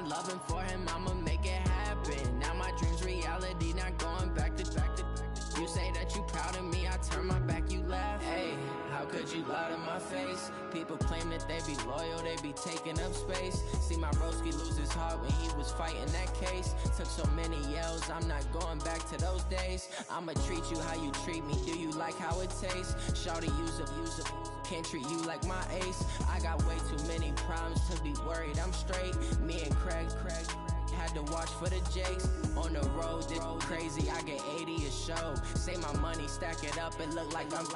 loving for him, I'ma make it happen. Now my dream's reality, not going back to. You say that you proud of me, I turn my back, you laugh. Hey, how could you lie to my face? People claim that they be loyal, they be taking up space. See my broski lose his heart when he was fighting that case. Took so many yells, I'm not going back to those days. I'ma treat you how you treat me, do you like how it tastes? Shawty, use up, can't treat you like my ace. I got way too many problems to be worried, I'm straight. Me and Craig had to watch for the Jakes. On the road, this crazy, I get 80 a show. Say my money, stack it up, it look like I'm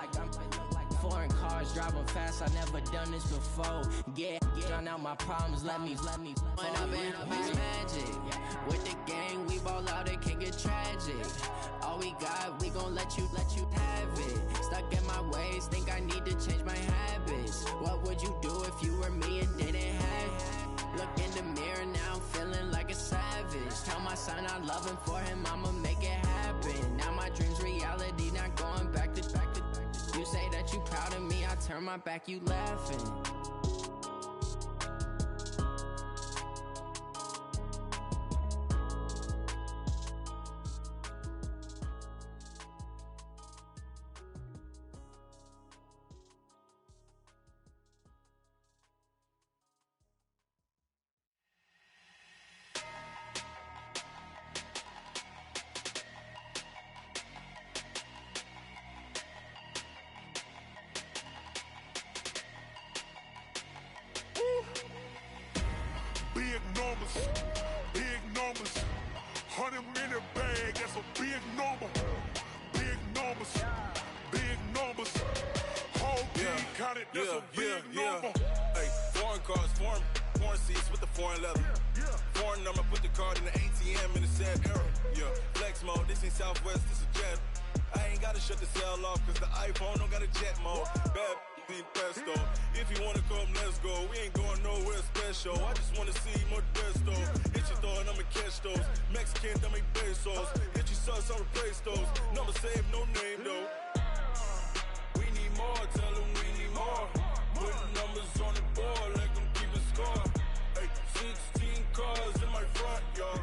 foreign cars, driving fast, I never done this before. Yeah, drown out my problems, let me When up in a bitch magic. With the gang, we ball out, it can get tragic. All we got, we gon' let you have it. Stuck in my ways, think I need to change my habits. What would you do if you were me and didn't have it? Look in the mirror now, I'm feeling like a savage. Tell my son I love him, for him I'ma make it happen. Now my dream's reality, not going back to. You say that you proud of me, I turn my back, you laughing. Big numbers, 100 in a bag, that's a big number. Big numbers, whole team counted, that's a big number. Hey, foreign cars, foreign seats with the foreign leather. Foreign number, put the card in the ATM in the sad era. Yeah, flex mode, this ain't Southwest, this a jet. I ain't gotta shut the cell off, cause the iPhone don't got a jet mode. Bad pesto. If you wanna come, let's go. We ain't going nowhere special. I just wanna see more pesto. Hit your thought, I'ma catch those. Mexican, dummy pesos. Hit your sauce, I'll replace those. Number save, no name though. We need more, tell them we need more. Putting numbers on the board, let them keep a score. Hey, 16 cars in my front yard.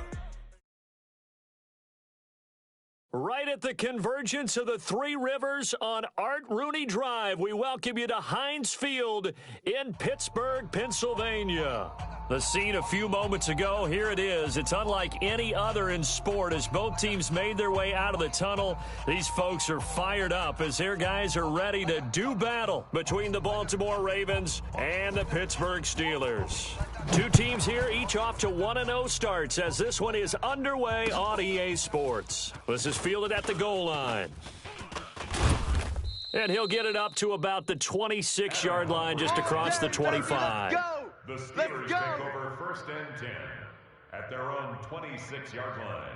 Right at the convergence of the Three Rivers on Art Rooney Drive, we welcome you to Heinz Field in Pittsburgh, Pennsylvania. The scene a few moments ago, here it is. It's unlike any other in sport as both teams made their way out of the tunnel. These folks are fired up as their guys are ready to do battle between the Baltimore Ravens and the Pittsburgh Steelers. Two teams here, each off to 1-0 starts as this one is underway on EA Sports. This is fielded at the goal line. And he'll get it up to about the 26-yard line just across the 25. The Steelers take over first and 10 at their own 26-yard line.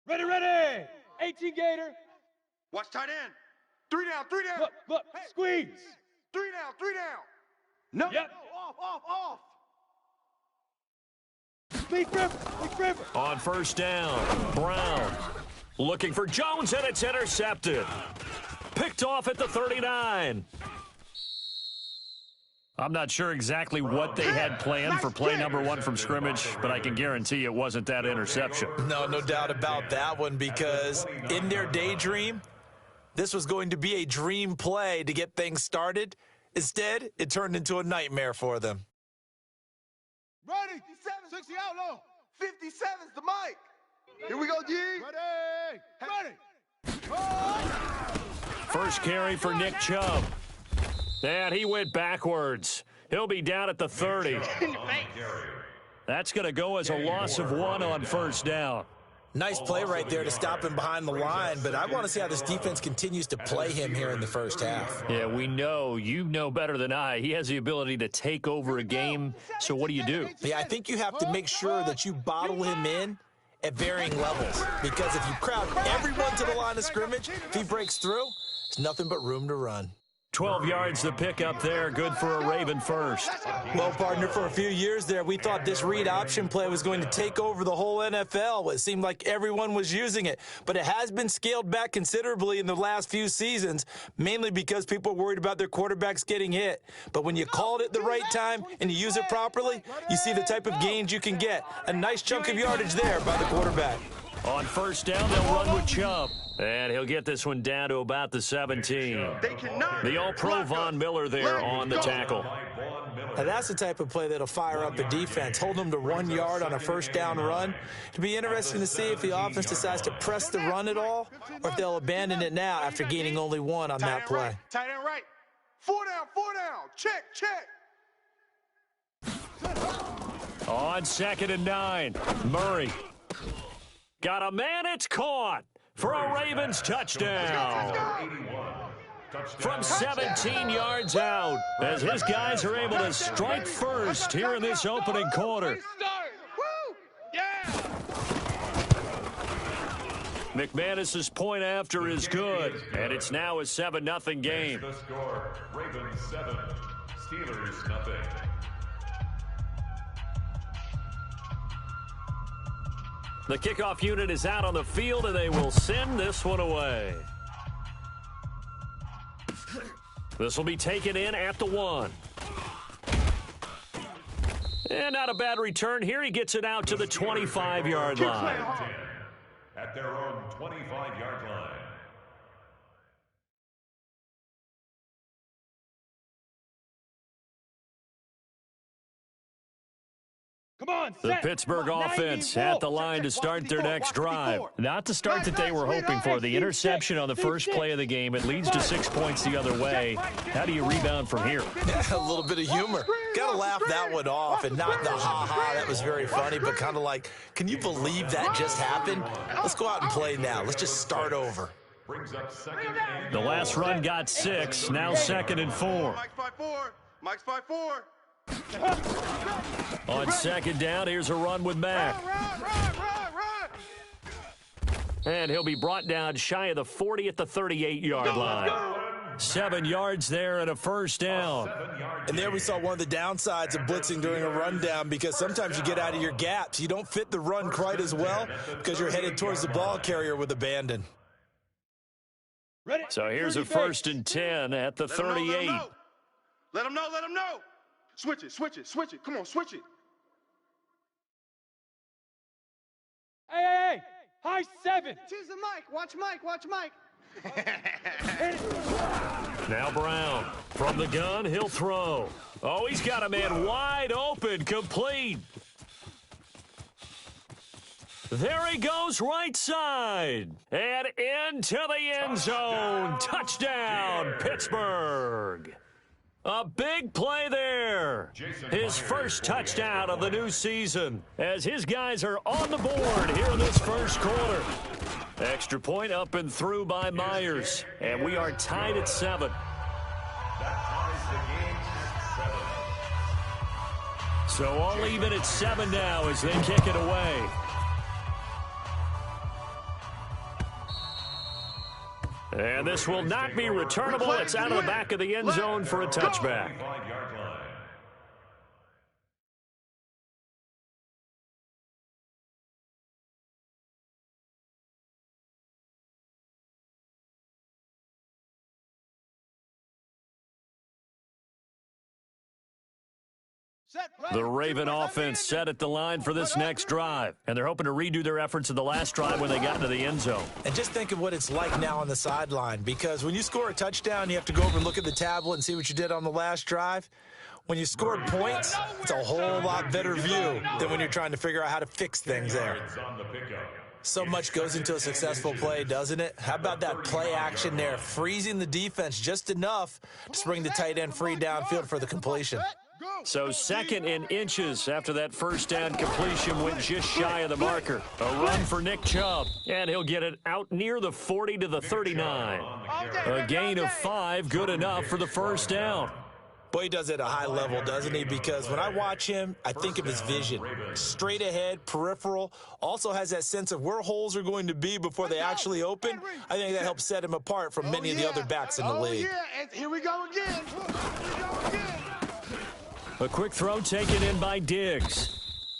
Ready. 18 Gator. Watch tight end. Three down. Look, hey. Squeeze. Three down. No. Yep. No, off. Big river. On first down, Brown looking for Jones, and it's intercepted. Picked off at the 39. I'm not sure exactly what they had planned for play number one from scrimmage, but I can guarantee it wasn't that interception. No doubt about that one, because in their daydream, this was going to be a dream play to get things started. Instead, it turned into a nightmare for them. Ready, 60 outlaw. 57's the mic. Here we go, G. Ready. First carry for Nick Chubb. And he went backwards. He'll be down at the 30. That's going to go as a loss of 1 on first down. Nice play right there to stop him behind the line, but I want to see how this defense continues to play him here in the first half. Yeah, we know. You know better than I. He has the ability to take over a game, so what do you do? Yeah, I think you have to make sure that you bottle him in at varying levels, because if you crowd everyone to the line of scrimmage, if he breaks through, there's nothing but room to run. 12 yards the pickup there. Good for a Raven first. Well, partner, for a few years there, we thought this read option play was going to take over the whole NFL. It seemed like everyone was using it. But it has been scaled back considerably in the last few seasons, mainly because people are worried about their quarterbacks getting hit. But when you call it at the right time and you use it properly, you see the type of gains you can get. A nice chunk of yardage there by the quarterback. On first down, they'll run with Chubb. And he'll get this one down to about the 17. The All-Pro Von Miller there on the tackle. Now that's the type of play that'll fire up a defense. Hold them to 1 yard on a first down run. It'll be interesting to see if the offense decides to press the run at all, or if they'll abandon it now after gaining only 1 on that play. Tight end right. 4 down. Check. On 2nd and 9, Murray. Got a man, it's caught for a Ravens touchdown. From 17 yards out, as his guys are able to strike first here in this opening quarter. McManus's point after is good, and it's now a 7-0 game. The score, Ravens 7, Steelers nothing. The kickoff unit is out on the field, and they will send this one away. This will be taken in at the 1. And not a bad return here. He gets it out to the 25-yard line. At their own 25-yard line. Come on, The set. Pittsburgh Come on, offense 94. at the line to start their next drive. Not the start that they were hoping for. The interception on the first play of the game. It leads to 6 points the other way. How do you rebound from here? A little bit of humor. Got to laugh that one off, and not the ha-ha, that was very funny, but kind of like, can you believe that just happened? Let's go out and play now. Let's just start over. Brings up 2nd and The last run got 6. Now 2nd and 4. Mike's 5-4. On 2nd down, here's a run with Mack. Run. And he'll be brought down shy of the 40 at the 38-yard line. 7 yards there and a first down. And there we saw one of the downsides of blitzing during a rundown, because sometimes you get out of your gaps. You don't fit the run quite as well because you're headed towards the ball carrier with abandon. So here's a 1st and 10 at the 38. Let him know. Switch it. Come on, switch it. Hey. High 7. Choose the mic. Watch Mike. Now Brown from the gun, he'll throw. Oh, he's got a man wide open, complete. There he goes, right side. And into the end zone. Touchdown, Pittsburgh. A big play there. His first touchdown of the new season, as his guys are on the board here in this first quarter. Extra point up and through by Myers. And we are tied at 7. So all even at 7 now as they kick it away. And this will not be returnable. It's out of the back of the end zone for a touchback. The Raven offense set at the line for this next drive, and they're hoping to redo their efforts in the last drive when they got into the end zone. And just think of what it's like now on the sideline, because when you score a touchdown, you have to go over and look at the tablet and see what you did on the last drive. When you scored points, it's a whole lot better view than when you're trying to figure out how to fix things there. So much goes into a successful play, doesn't it? How about that play action there, freezing the defense just enough to bring the tight end free downfield for the completion. So 2nd and inches after that first down completion went just shy of the marker. A run for Nick Chubb, and he'll get it out near the 40 to the 39. A gain of 5, good enough for the first down. Boy, he does it at a high level, doesn't he? Because when I watch him, I think of his vision. Straight ahead, peripheral, also has that sense of where holes are going to be before they actually open. I think that helps set him apart from many of the other backs in the league. And here we go again. A quick throw taken in by Diggs.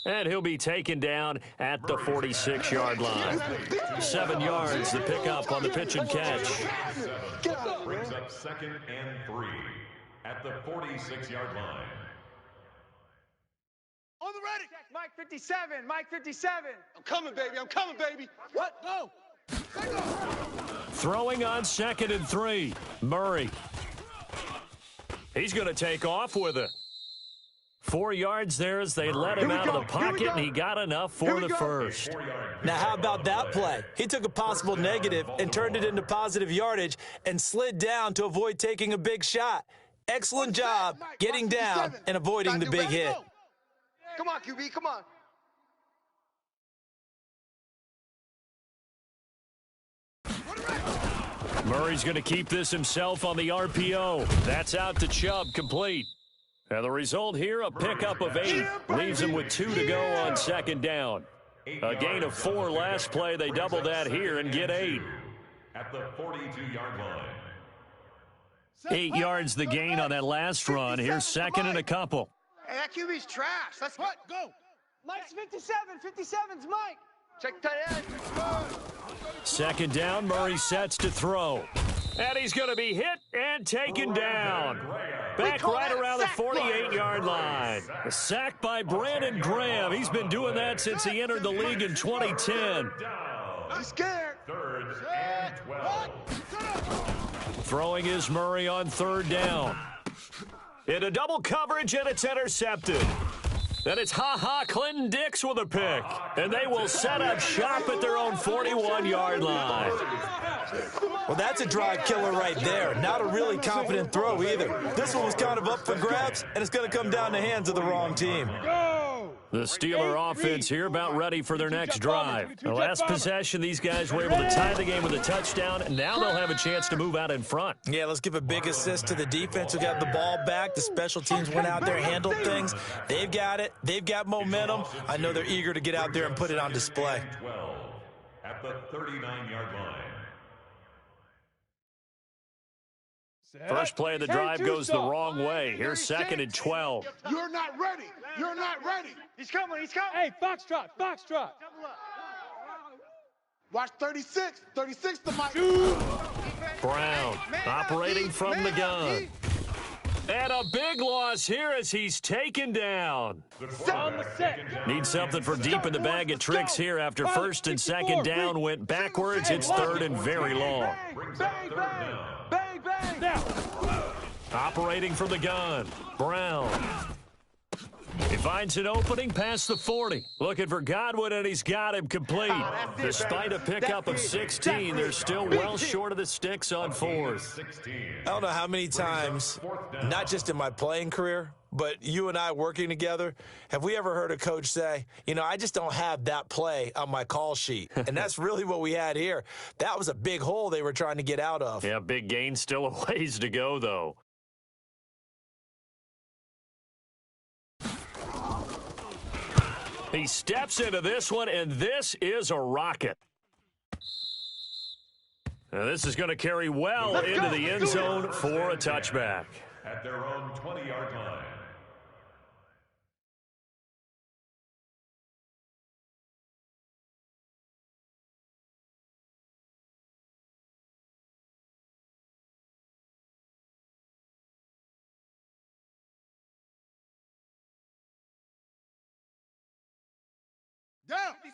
And he'll be taken down at the 46-yard line. 7 yards, the pickup on the pitch and catch. Brings up 2nd and 3 at the 46-yard line. On the ready. Mike 57, Mike 57. I'm coming, baby. What? Go. Throwing on 2nd and 3. Murray. He's going to take off with it. 4 yards there as they let him out of the pocket, and he got enough for the first. Now, how about that play? He took a possible negative and turned it into positive yardage and slid down to avoid taking a big shot. Excellent job getting down and avoiding the big hit. Come on, QB, come on. Murray's going to keep this himself on the RPO. That's out to Chubb, complete. And the result here, a pickup of 8. Leaves him with 2 to go on 2nd down. A gain of 4 last play. They double that here and get 8. At the 42-yard line. 8 yards the gain on that last run. Here's 2nd and a couple. Hey, that QB's trash. Let's go. Mike's 57, 57's Mike. Check tight end. 2nd down, Murray sets to throw. And he's going to be hit and taken down. Back right around the 48-yard line. A sack by Brandon Graham. He's been doing that since he entered the league in 2010. I'm scared. 3rd and 12. Throwing is Murray on 3rd down. Into double coverage, and it's intercepted. Then it's Clinton Dix with a pick. And they will set up shop at their own 41-yard line. Well, that's a drive killer right there. Not a really confident throw either. This one was kind of up for grabs, and it's going to come down the hands of the wrong team. The Steeler offense here about ready for their next drive. The last possession, these guys were able to tie the game with a touchdown, and now they'll have a chance to move out in front. Yeah, let's give a big assist to the defense who got the ball back. The special teams went out there, handled things. They've got it. They've got momentum. I know they're eager to get out there and put it on display. 12 at the 39-yard line. First play of the drive goes the wrong way. Here's 2nd and 12. You're not ready. You're not ready. He's coming. Hey, Foxtrot. Watch 36. 36 to Mike. Brown operating from the gun. And a big loss here as he's taken down. Need something for deep in the bag of tricks here after 1st and 2nd down went backwards. It's 3rd and very long. Now. Operating from the gun. Brown. He finds an opening past the 40. Looking for Godwin, and he's got him complete. Despite a pickup of 16, they're still well short of the sticks on 4th. I don't know how many times, not just in my playing career, but you and I working together, have we ever heard a coach say, I just don't have that play on my call sheet? And that's really what we had here. That was a big hole they were trying to get out of. Yeah, big gain, still a ways to go, though. He steps into this one, and this is a rocket. Now, this is going to carry well into the end zone for a touchback. At their own 20-yard line.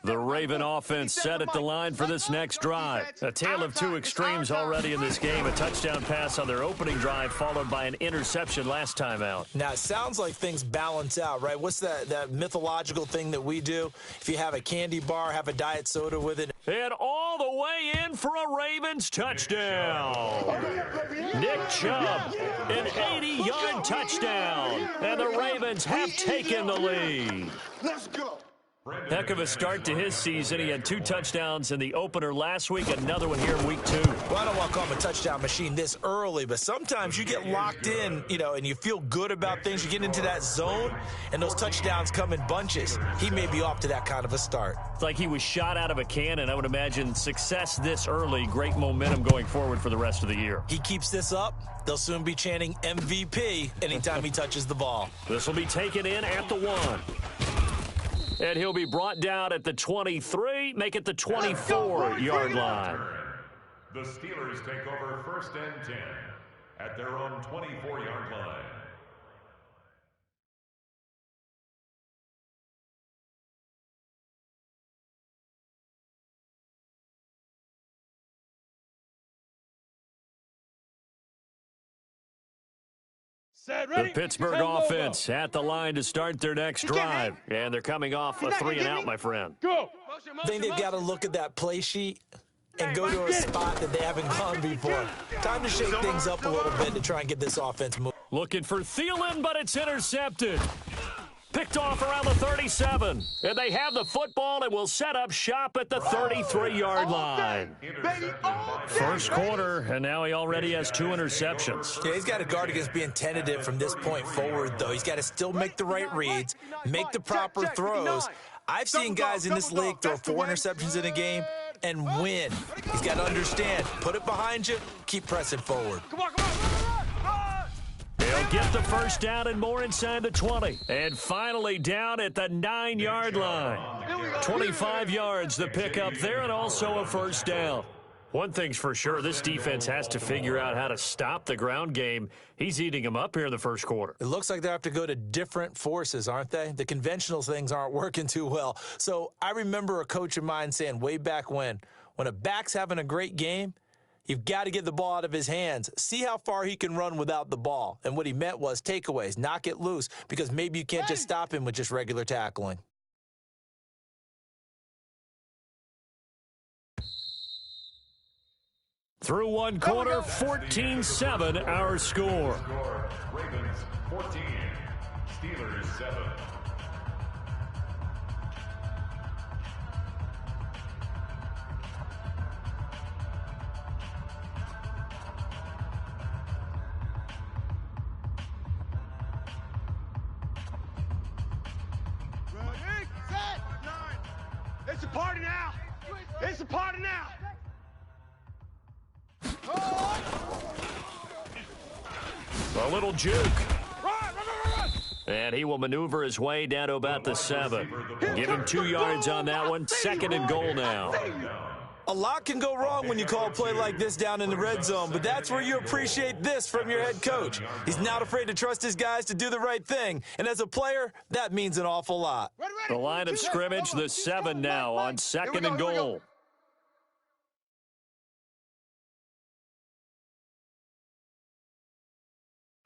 The Raven offense set at the line for this next drive. A tale of two extremes already in this game. A touchdown pass on their opening drive followed by an interception last time out. Now, it sounds like things balance out, right? What's that mythological thing that we do? If you have a candy bar, have a diet soda with it. And all the way in for a Ravens touchdown. Nick Chubb, an 80-yard touchdown. And the Ravens have taken the lead. Let's go. Heck of a start to his season. He had 2 touchdowns in the opener last week, another one here in week 2. Well, I don't want to call him a touchdown machine this early, but sometimes you get locked in, and you feel good about things. You get into that zone, and those touchdowns come in bunches. He may be off to that kind of a start. It's like he was shot out of a cannon. I would imagine success this early, great momentum going forward for the rest of the year. He keeps this up, they'll soon be chanting MVP anytime he touches the ball. This will be taken in at the 1. And he'll be brought down at the 23, make it the 24-yard line. The Steelers take over 1st and 10 at their own 24-yard line. The Pittsburgh offense at the line to start their next drive. And they're coming off a 3-and-out, my friend. Go. I think they've got to look at that play sheet and go to a spot that they haven't gone before. Time to shake things up a little bit to try and get this offense moving. Looking for Thielen, but it's intercepted. Picked off around the 37. And they have the football and will set up shop at the 33-yard line. First quarter, and now he already has 2 interceptions. Yeah, he's got to guard against being tentative from this point forward, though. He's got to still make the right reads, make the proper throws. I've seen guys in this league throw 4 interceptions in a game and win. He's got to understand, put it behind you, keep pressing forward. Come on, come on. They'll get the first down and more inside the 20. And finally down at the 9-yard line. 25 yards the pickup there and also a first down. One thing's for sure, this defense has to figure out how to stop the ground game. He's eating them up here in the first quarter. It looks like they have to go to different forces, aren't they? The conventional things aren't working too well. So I remember a coach of mine saying way back when a back's having a great game, you've got to get the ball out of his hands. See how far he can run without the ball. And what he meant was takeaways, knock it loose, because maybe you can't just stop him with just regular tackling. Through one quarter, 14-7 our score. Ravens 14, Steelers 7. Ready, set, 9. It's a party now. It's a party now. A little juke. And he will maneuver his way down to about the 7. Give him 2 yards on that one. 2nd and goal now. A lot can go wrong when you call a play like this down in the red zone, but that's where you appreciate this from your head coach. He's not afraid to trust his guys to do the right thing, and as a player, that means an awful lot. The line of scrimmage, the 7 now on 2nd and goal.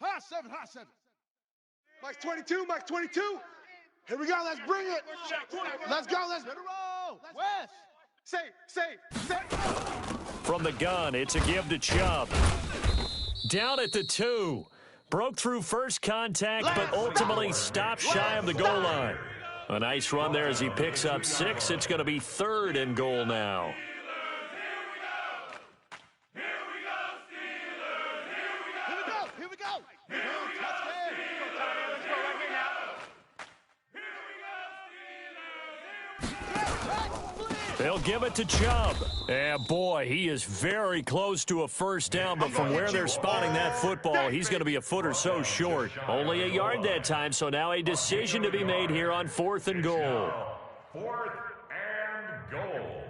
High 7, high 7. Mike's 22, Mike's 22. Here we go, let's bring it. Let's go, let's roll. West. Say. From the gun, it's a give to Chubb. Down at the 2. Broke through first contact, but ultimately stopped shy of the goal line. A nice run there as he picks up 6. It's going to be 3rd and goal now. Here we go. They'll give it to Chubb. And boy, he is very close to a first down, but from where they're spotting that football, he's going to be a foot or so short. Only a yard that time, so now a decision to be made here on 4th and goal. 4th and goal.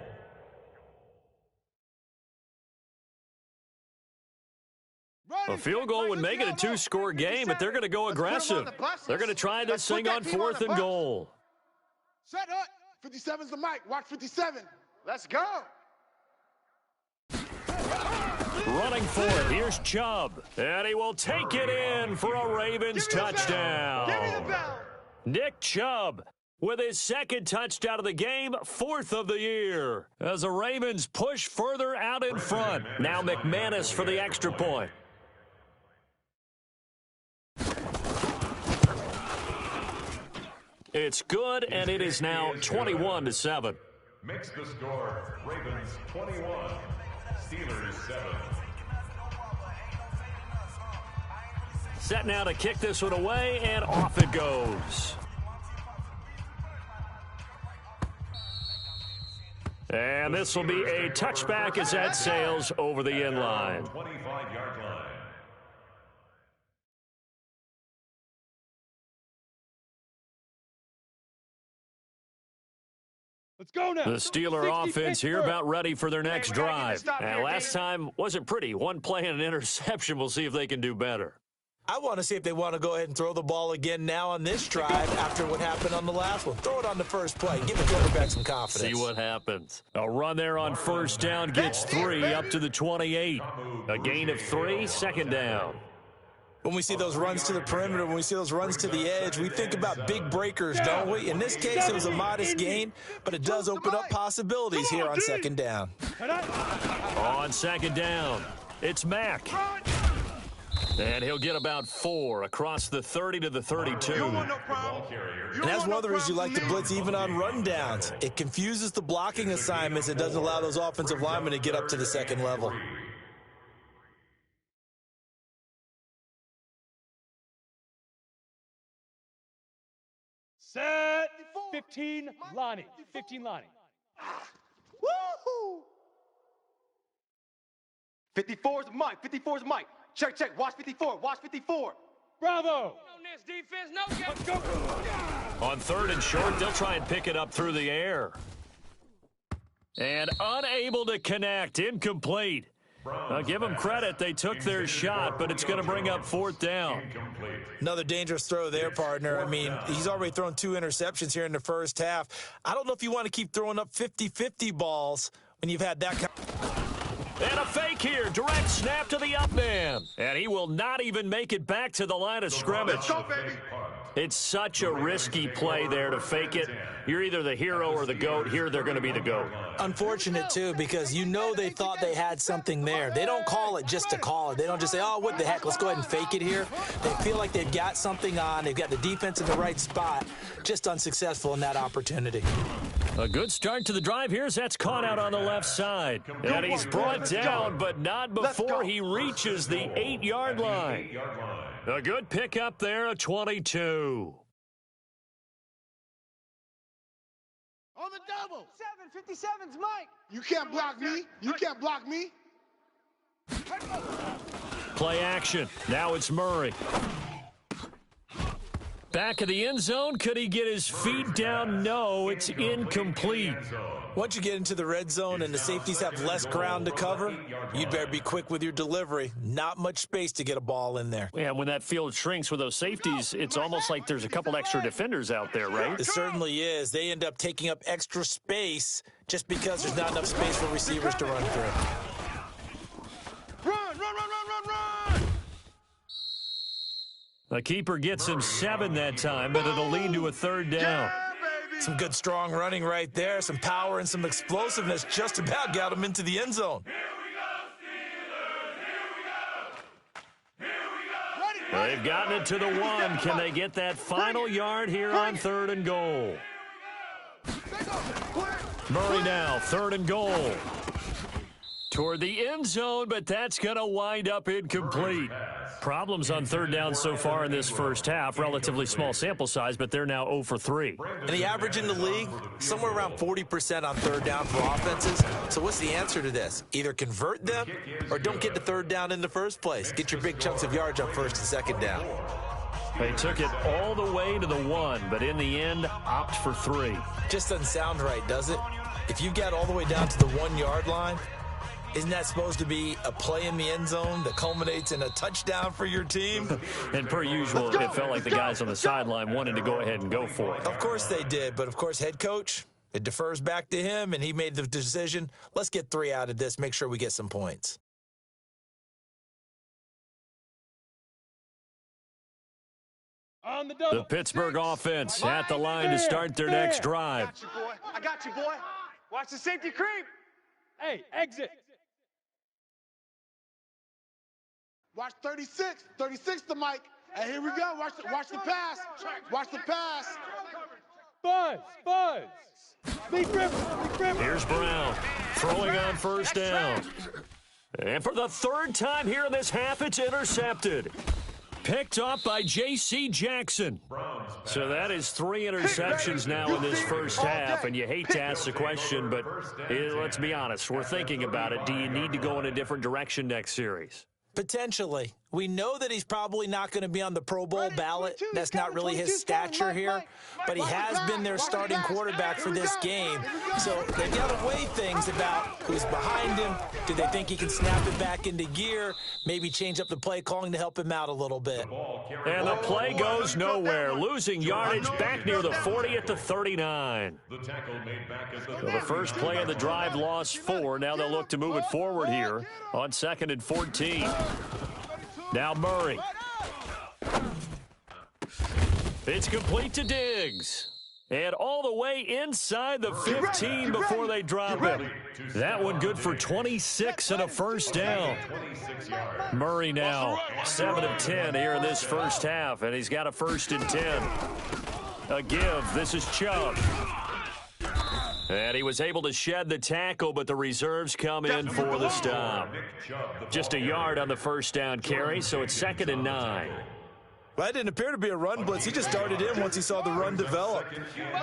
A field goal would make it a 2-score game, but they're going to go aggressive. They're going to try this thing on 4th and goal. Set up. 57's the mic. Watch 57. Let's go. Running for it. Here's Chubb. And he will take it in for a Ravens touchdown. Give me the bell. Nick Chubb with his 2nd touchdown of the game, 4th of the year. As the Ravens push further out in front. Now McManus for the extra point. It's good, and it is now 21-7. Makes the score Ravens 21, Steelers 7. Set now to kick this one away, and off it goes. And this will be a touchback as that sails over the end line. 25-yard line. Let's go now. The Steeler 60 offense here Pittsburgh. about ready for their next we gotta get drive. this stop And here, last time wasn't pretty. One play and an interception. We'll see if they can do better. I want to see if they want to go ahead and throw the ball again now on this drive after what happened on the last one. Throw it on the first play. Give the quarterback some confidence. See what happens. A run there on first down gets 3 up to the 28. A gain of 3, second down. When we see those runs to the perimeter, when we see those runs to the edge, we think about big breakers, don't we? In this case, it was a modest gain, but it does open up possibilities here on second down. On second down, it's Mack. And he'll get about 4 across the 30 to the 32. And that's one of the reasons you like to blitz even on rundowns. It confuses the blocking assignments. It doesn't allow those offensive linemen to get up to the second level. Set 15 Lonnie. 15 Lonnie. Woohoo! 54's Mike. 54's Mike. Check, check. Watch 54. Watch 54. Bravo. Let's go. On third and short, they'll try and pick it up through the air. And unable to connect. Incomplete. I'll give them credit. They took their shot, but it's going to bring up fourth down. Another dangerous throw there, partner. I mean, he's already thrown 2 interceptions here in the first half. I don't know if you want to keep throwing up 50-50 balls when you've had that kind. And a fake here. Direct snap to the up man. And he will not even make it back to the line of scrimmage. Let's go, baby. It's such a risky play there to fake it. You're either the hero or the GOAT. Here, they're going to be the GOAT. Unfortunate, too, because you know they thought they had something there. They don't call it just to call it. They don't just say, oh, what the heck, let's go ahead and fake it here. They feel like they've got something on. They've got the defense in the right spot. Just unsuccessful in that opportunity. A good start to the drive here as that's caught out on the left side. And he's brought down, but not before he reaches the 8-yard line. A good pickup there, a 22. On the double. 57's Mike. You can't block me. You can't block me. Play action. Now it's Murray. Back of the end zone. Could he get his feet down? No, it's incomplete. Once you get into the red zone and the safeties have less ground to cover, you'd better be quick with your delivery. Not much space to get a ball in there. Yeah, when that field shrinks with those safeties, it's almost like there's a couple extra defenders out there, right? It certainly is. They end up taking up extra space just because there's not enough space for receivers to run through. Run, run, run, run, run, run. The keeper gets him 7 that time, but it'll lead to a third down. Yeah, baby. Some good strong running right there. Some power and some explosiveness just about got him into the end zone. They've gotten it to the 1. Can they get that final yard here on 3rd and goal? Murray now, 3rd and goal. Toward the end zone, but that's going to wind up incomplete. Problems on 3rd down so far in this first half. Relatively small sample size, but they're now 0 for 3. And the average in the league, somewhere around 40% on 3rd down for offenses. So what's the answer to this? Either convert them or don't get the 3rd down in the first place. Get your big chunks of yards on 1st and 2nd down. They took it all the way to the 1, but in the end, opt for 3. Just doesn't sound right, does it? If you get all the way down to the 1-yard line, isn't that supposed to be a play in the end zone that culminates in a touchdown for your team? And per usual, it felt like the guys on the sideline wanted to go ahead and go for it. Of course they did, but of course head coach, it defers back to him, and he made the decision, let's get 3 out of this, make sure we get some points. On the double. The Pittsburgh offense at the line to start their next drive. I got you, boy. I got you, boy. Watch the safety creep. Hey, exit. Watch 36. 36 to Mike. And here we go. Watch the pass. Watch the pass. Buzz. Lead grip. Here's Brown throwing on first down. And for the third time here in this half, it's intercepted. Picked up by J.C. Jackson. So that is 3 interceptions now in this first half. And you hate to ask the question, but let's be honest. We're thinking about it. Do you need to go in a different direction next series? Potentially. We know that he's probably not going to be on the Pro Bowl ballot. That's not really his stature here. But he has been their starting quarterback for this game. So they've got to weigh things about who's behind him. Do they think he can snap it back into gear? Maybe change up the play calling to help him out a little bit. And the play goes nowhere. Losing yardage back near the 40 at the 39. So the first play of the drive lost 4. Now they'll look to move it forward here on 2nd and 14. Now Murray. It's complete to Diggs. And all the way inside the 15 before they drop it. That one good for 26 and a first down. Murray now 7 of 10 here in this first half, and he's got a 1st and 10. A give. This is Chubb. And he was able to shed the tackle, but the reserves come in for the stop. Just a yard on the first down carry, so it's 2nd and 9. Well, that didn't appear to be a run blitz. He just darted in once he saw the run develop.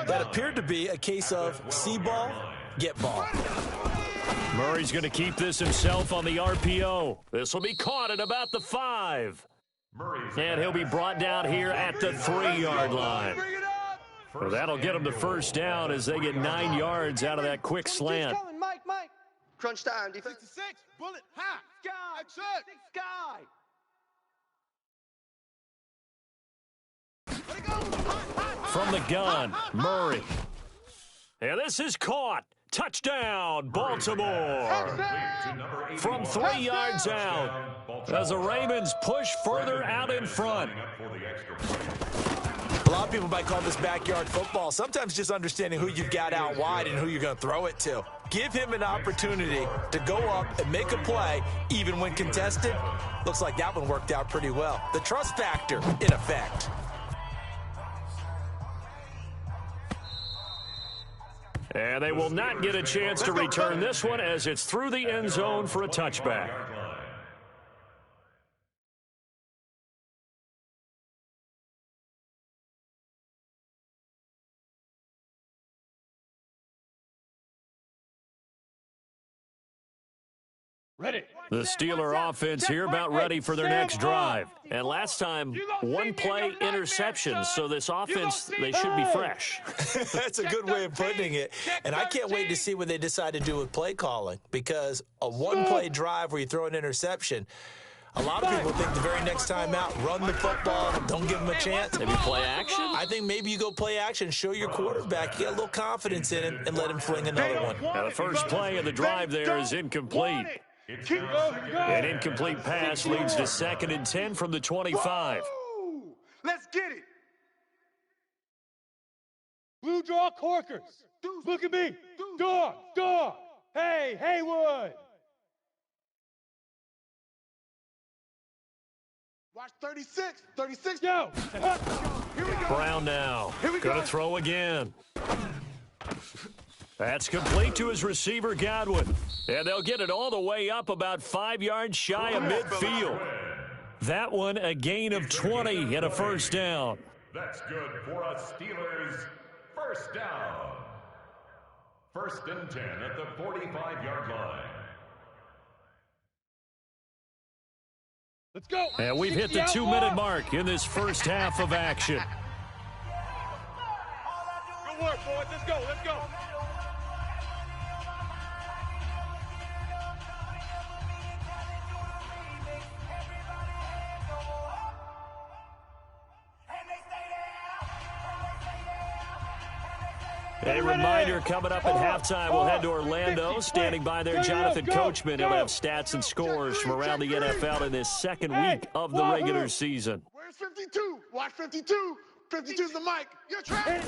That appeared to be a case of see ball, get ball. Murray's going to keep this himself on the RPO. This will be caught at about the 5. And he'll be brought down here at the 3-yard line. Well, that'll get him the first down as they get 9 yards out of that quick slant. Mike. Crunch time, defense. 66, bullet, high, sky. From the gun, Murray. And this is caught. Touchdown, Baltimore. From 3 yards out as the Ravens push further out in front. A lot of people might call this backyard football. Sometimes just understanding who you've got out wide and who you're going to throw it to. Give him an opportunity to go up and make a play, even when contested. Looks like that one worked out pretty well. The trust factor in effect. And they will not get a chance to return this one as it's through the end zone for a touchback. Ready. The Steeler offense here about ready for their next drive. And last time, 1 play interception. So this offense, they should be fresh. That's a good way of putting it. And I can't wait to see what they decide to do with play calling. Because a 1-play drive where you throw an interception, a lot of people think the very next time out, run the football, don't give them a chance. Maybe play action? I think maybe you go play action, show your quarterback, you get a little confidence in him, and let him fling another one. Now the first play of the drive there is incomplete. An incomplete pass leads to 2nd and 10 from the 25. Woo! Let's get it. Blue draw corkers. Look at me. Dog. Hey, Haywood. Watch 36. Go. Here we go. Brown now. Going to throw again. That's complete to his receiver, Godwin. And they'll get it all the way up about 5 yards shy of midfield. That one, a gain of 20 and a first down. That's good for a Steelers first down. 1st and 10 at the 45-yard line. Let's go. And we've hit the 2-minute mark in this first half of action. Good work, boys. Let's go. A reminder coming up at halftime, we'll head to Orlando. Standing by there, Jonathan Coachman. He'll have stats and scores from around the NFL in this 2nd week of the regular season. Where's 52? Watch 52. 52's the mic. You're trapped.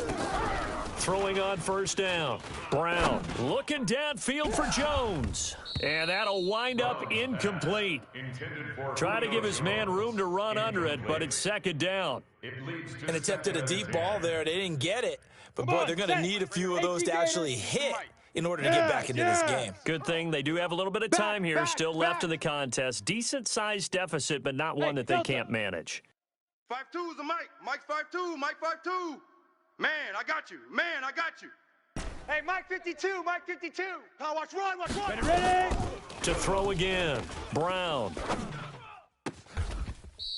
throwing on first down. Brown looking downfield for Jones. And that'll wind up incomplete. Try to give his man room to run under it, but it's second down. And attempted a deep ball there. They didn't get it. But, boy, they're going to need a few of those to actually hit in order to get back into this game. Good thing they do have a little bit of time here still left in the contest. Decent-sized deficit, but not one that they can't manage. 5-2 is the Mike. Mike 5-2. Mike 5-2. Man, I got you. Man, I got you. Hey, Mike 52. Mike 52. Now watch run. Watch run. Ready? To throw again. Brown.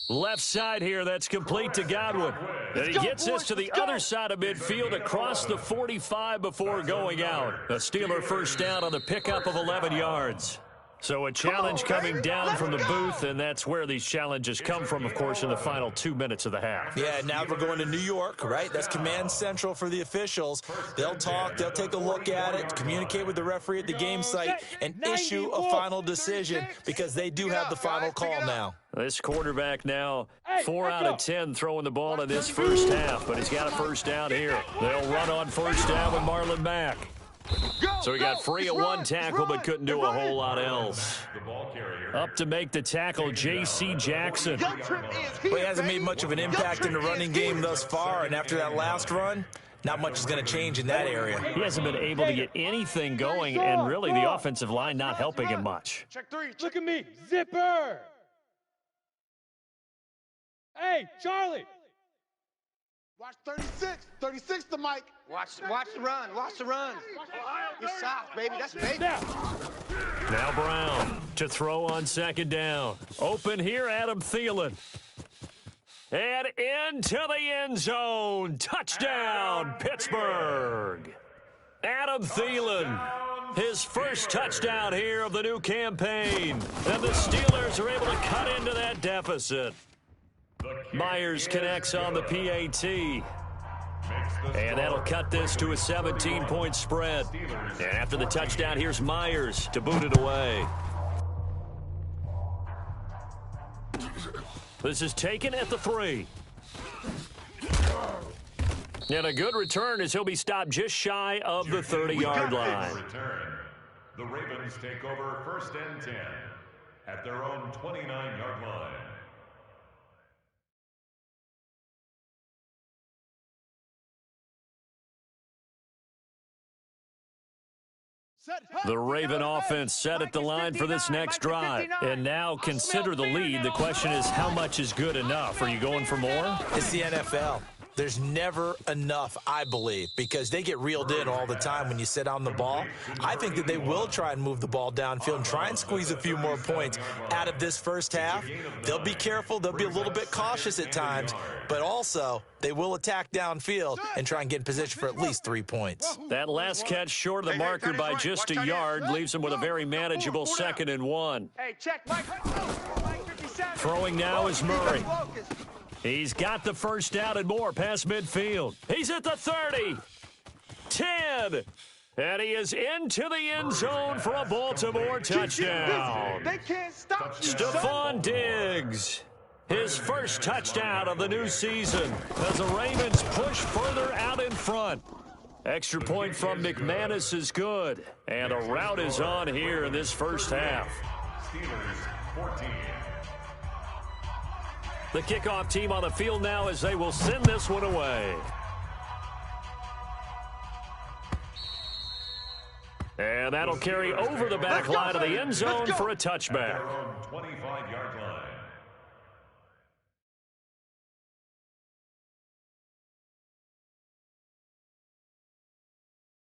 Left side here, that's complete to Godwin. And he gets this to the other side of midfield across the 45 before going out. A Steeler first down on the pickup of 11 yards. So a challenge coming down from the booth, and that's where these challenges come from, of course, in the final 2 minutes of the half. Yeah, now we're going to New York, right? That's command central for the officials. They'll talk, they'll take a look at it, communicate with the referee at the game site, and issue a final decision because they do have the final call now. This quarterback now 4 out of 10 throwing the ball in this first half, but he's got a first down here. They'll run on first down with Marlon mack. So he got free at one tackle, but couldn't do a whole lot else. Up to make the tackle, J.C. Jackson. Well, he hasn't made much of an impact in the running game thus far, and after that last run, not much is going to change in that area. He hasn't been able to get anything going, and really the offensive line not helping him much. Check 3. Look at me. Zipper. Hey, Charlie. Watch 36. 36 to Mike. Watch the run. Watch the run. You're soft, baby. That's baby. Now Brown to throw on second down. Open here, Adam Thielen. And into the end zone. Touchdown, Pittsburgh. Adam Thielen, his first touchdown here of the new campaign. And the Steelers are able to cut into that deficit. Myers connects on the PAT. And that'll cut this to a 17-point spread. And after the touchdown, here's Myers to boot it away. This is taken at the 3. And a good return as he'll be stopped just shy of the 30-yard line. The Ravens take over first and 10 at their own 29-yard line. The Raven offense set at the line for this next drive. And now consider the lead. The question is, how much is good enough? Are you going for more? It's the NFL. There's never enough, I believe, because they get reeled in all the time when you sit on the ball. I think that they will try and move the ball downfield and try and squeeze a few more points out of this first half. They'll be careful. They'll be a little bit cautious at times, but also they will attack downfield and try and get in position for at least 3 points. That last catch short of the marker by just a yard leaves him with a very manageable 2nd and 1. Hey, check Mike. Throwing now is Murray. He's got the first down and more past midfield. He's at the 30, 10, and he is into the end zone for a Baltimore touchdown. They can't stop you. Stephon Diggs, his first touchdown of the new season as the Ravens push further out in front. Extra point from McManus is good, and a rout is on here in this first half. Steelers 14. The kickoff team on the field now as they will send this one away. And that'll carry over the back line of the end zone for a touchback. 25-yard line.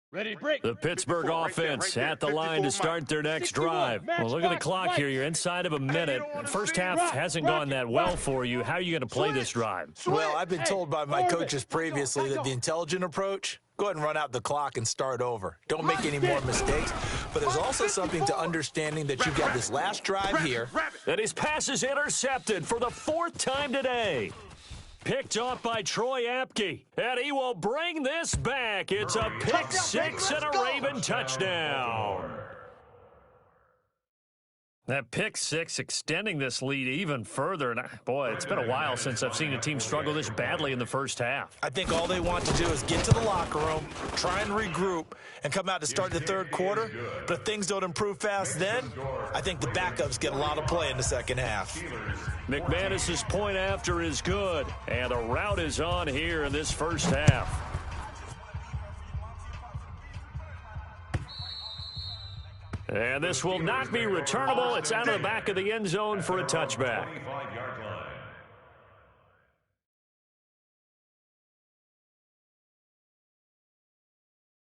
Ready to break. The Pittsburgh offense at the line to start their next drive. Well, look at the clock here. You're inside of a minute. First half hasn't gone that well for you. How are you going to play this drive? Well, I've been told by my coaches previously that the intelligent approach, go ahead and run out the clock and start over. Don't make any more mistakes. But there's also something to understanding that you've got this last drive here. And his pass is intercepted for the 4th time today. Picked off by Troy Apke, and he will bring this back. It's a pick 6 and a Raven touchdown. That pick six extending this lead even further. And boy, it's been a while since I've seen a team struggle this badly in the first half. I think all they want to do is get to the locker room, try and regroup, and come out to start the third quarter. But if things don't improve fast then, I think the backups get a lot of play in the second half. McManus's point after is good. And the rout is on here in this first half. And this will not be returnable. It's out of the back of the end zone for a touchback.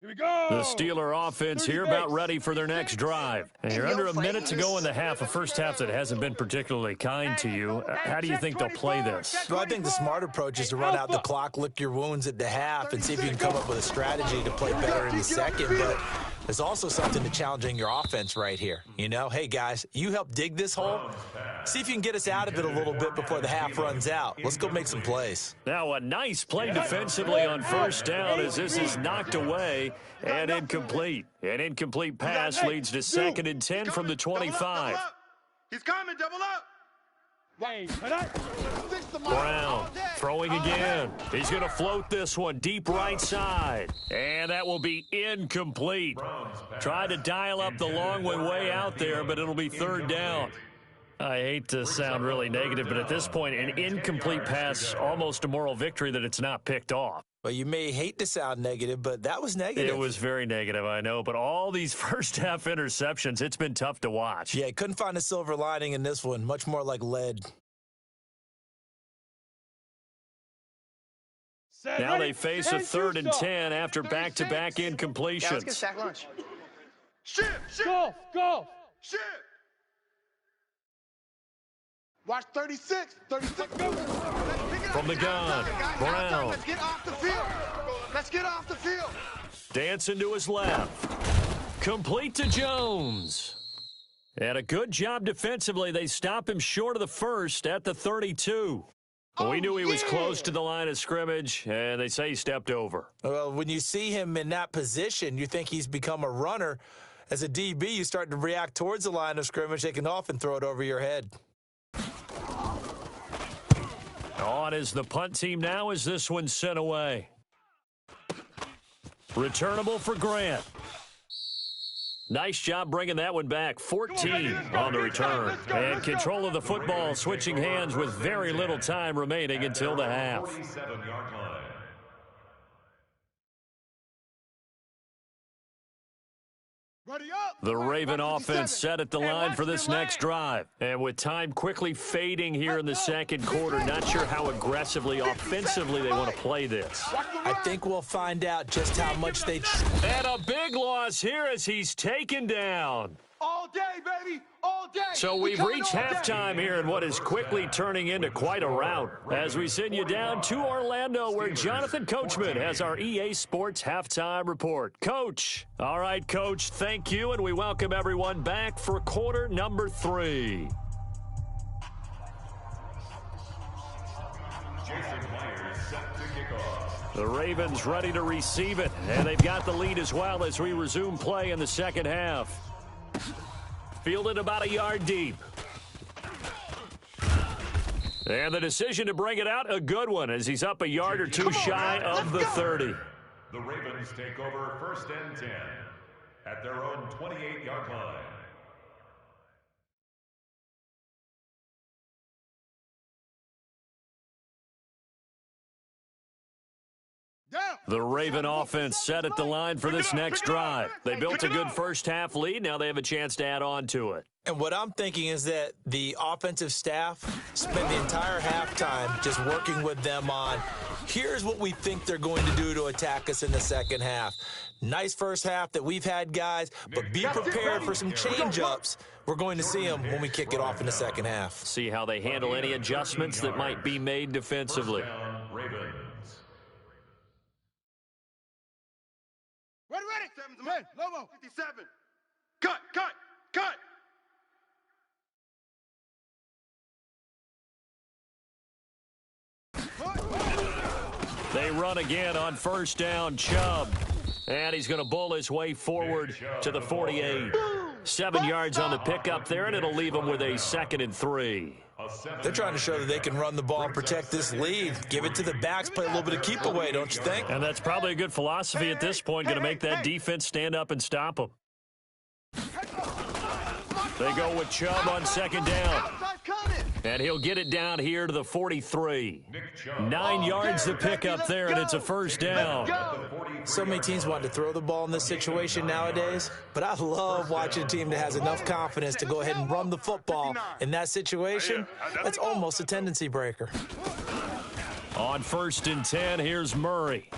Here we go. The Steeler offense here about ready for their next drive. And you're under a minute to go in the half, a first half that hasn't been particularly kind to you. How do you think they'll play this? Well, I think the smart approach is to run out the clock, lick your wounds at the half, and see if you can come up with a strategy to play better in the second. But there's also something to challenging your offense right here. You know, hey, guys, you help dig this hole. See if you can get us out of it a little bit before the half runs out. Let's go make some plays. Now a nice play defensively on first down as this is knocked away and incomplete. An incomplete pass leads to 2nd and 10 from the 25. He's coming, double up. Brown throwing again. He's going to float this one deep right side. And that will be incomplete. Tried to dial up the long one way out there, but it'll be 3rd down. I hate to sound really negative, but at this point, an incomplete pass, almost a moral victory that it's not picked off. Well, you may hate to sound negative, but that was negative. It was very negative, I know. But all these first-half interceptions, it's been tough to watch. Yeah, couldn't find a silver lining in this one. Much more like lead. Now they face a 3rd and 10 after back-to-back incompletions. Yeah, let's get sack lunch. Ship. Go. Ship. Watch 36. 36. From the gun, Brown. Let's get off the field. Let's get off the field. Dancing to his left. Complete to Jones. And a good job defensively. They stop him short of the first at the 32. We knew he was close to the line of scrimmage, and they say he stepped over. Well, when you see him in that position, you think he's become a runner. As a DB, you start to react towards the line of scrimmage. They can often throw it over your head. On is the punt team now as this one's sent away. Returnable for Grant. Nice job bringing that one back. 14 on the return. And control of the football, switching hands with very little time remaining until the half. 47-yard line. Ready up. The Raven offense set at the line for this next drive. And with time quickly fading here in the second quarter, not sure how aggressively, offensively they want to play this. I think we'll find out just how much they... And a big loss here as he's taken down. All day, baby. All day. So we've reached halftime here in what is quickly turning into quite a rout as we send you down to Orlando where Jonathan Coachman has our EA Sports halftime report. Coach. All right, Coach, thank you, and we welcome everyone back for quarter number 3. Jason Myers set to kick off. The Ravens ready to receive it, and they've got the lead as well as we resume play in the second half. Fielded about a yard deep. And the decision to bring it out, a good one, as he's up a yard or two shy of the 30. The Ravens take over 1st and 10 at their own 28-yard line. The Raven offense set at the line for this next drive. They built a good first-half lead. Now they have a chance to add on to it. And what I'm thinking is that the offensive staff spent the entire halftime just working with them on, here's what we think they're going to do to attack us in the second half. Nice first half that we've had, guys, but be prepared for some change-ups. We're going to see them when we kick it off in the second half. See how they handle any adjustments that might be made defensively. Ravens. Ready. 7 Lobo. 57. Cut. They run again on first down, Chubb. And he's going to bull his way forward to the 48. 7 yards on the pickup there, and it'll leave them with a 2nd and 3. They're trying to show that they can run the ball and protect this lead. Give it to the backs, play a little bit of keep away, don't you think? And that's probably a good philosophy at this point, going to make that defense stand up and stop them. They go with Chubb on 2nd down. And he'll get it down here to the 43. 9 yards to pick up there, and it's a 1st down. So many teams want to throw the ball in this situation nowadays, but I love watching a team that has enough confidence to go ahead and run the football. In that situation, that's almost a tendency breaker. On 1st and 10, here's Murray.